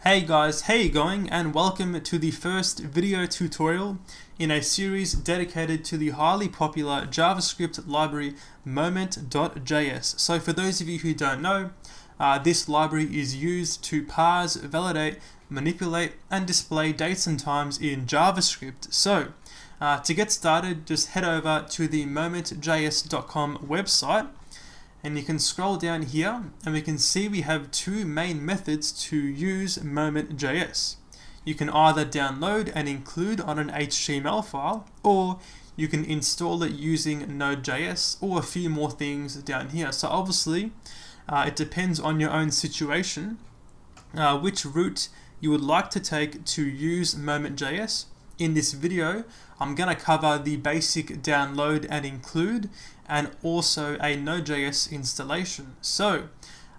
Hey guys, how you going? And welcome to the first video tutorial in a series dedicated to the highly popular JavaScript library Moment.js. So for those of you who don't know, this library is used to parse, validate, manipulate, and display dates and times in JavaScript. So to get started, just head over to the Moment.js.com website. And you can scroll down here and we can see we have two main methods to use Moment.js. You can either download and include on an HTML file, or you can install it using Node.js, or a few more things down here. So obviously it depends on your own situation, which route you would like to take to use Moment.js. In this video, I'm going to cover the basic download and include, and also a Node.js installation. So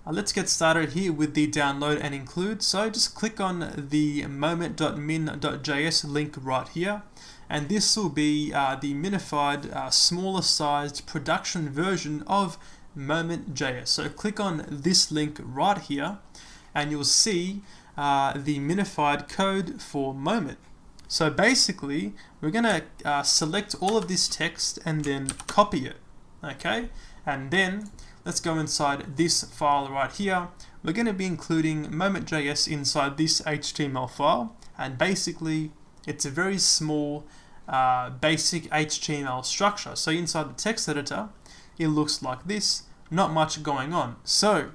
let's get started here with the download and include. So just click on the moment.min.js link right here, and this will be the minified, smaller sized production version of Moment.js. So click on this link right here and you'll see the minified code for Moment. So basically, we're going to select all of this text and then copy it, okay? And then let's go inside this file right here. We're going to be including Moment.js inside this HTML file, and basically, it's a very small, basic HTML structure. So inside the text editor, it looks like this, not much going on. So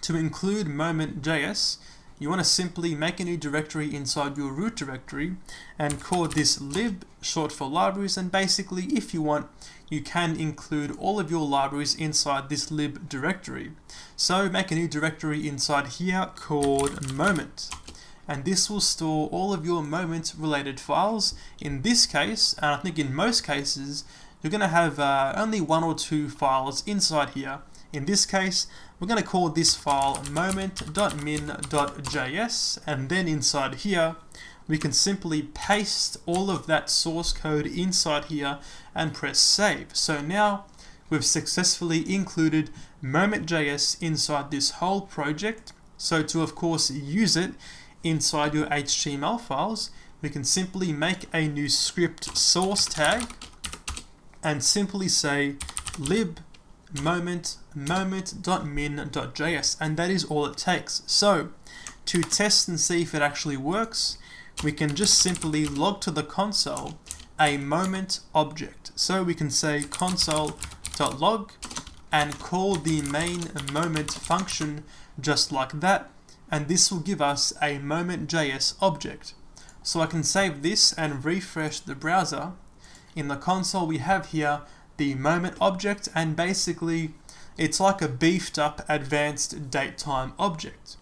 to include Moment.js, you want to simply make a new directory inside your root directory and call this lib, short for libraries, and basically if you want, you can include all of your libraries inside this lib directory. So make a new directory inside here called moment, and this will store all of your moment related files. In this case, and I think in most cases, you're going to have only one or two files inside here. In this case, we're going to call this file moment.min.js, and then inside here we can simply paste all of that source code inside here and press save. So now we've successfully included Moment.js inside this whole project. So to of course use it inside your HTML files, we can simply make a new script source tag and simply say lib moment.min.js, and that is all it takes. So to test and see if it actually works, we can just simply log to the console a moment object. So we can say console.log and call the main moment function just like that, and this will give us a Moment.js object. So I can save this and refresh the browser. In the console we have here the moment object, and basically it's like a beefed up advanced datetime object.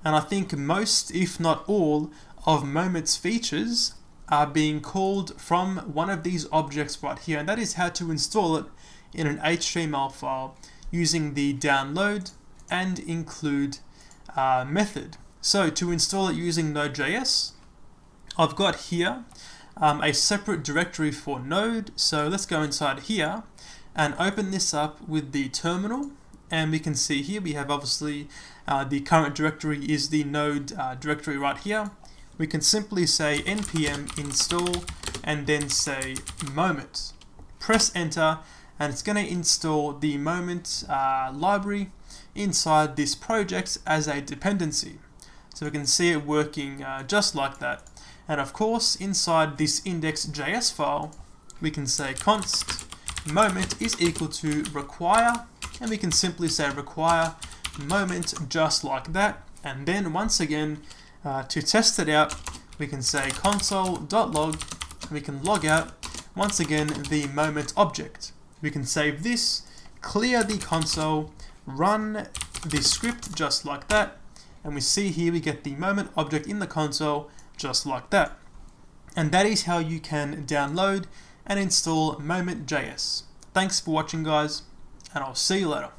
And I think most, if not all, of Moment's features are being called from one of these objects right here, and that is how to install it in an HTML file using the download and include method. So to install it using Node.js, I've got here a separate directory for Node. So let's go inside here and open this up with the terminal, and we can see here we have obviously the current directory is the Node directory right here. We can simply say npm install and then say moment. Press enter and it's going to install the Moment library inside this project as a dependency. So we can see it working just like that. And of course, inside this index.js file, we can say const moment is equal to require, and we can simply say require moment just like that. And then once again, to test it out, we can say console.log, and we can log out once again the moment object. We can save this, clear the console, run the script just like that, and we see here we get the moment object in the console just like that. And that is how you can download and install Moment.js. Thanks for watching, guys, and I'll see you later.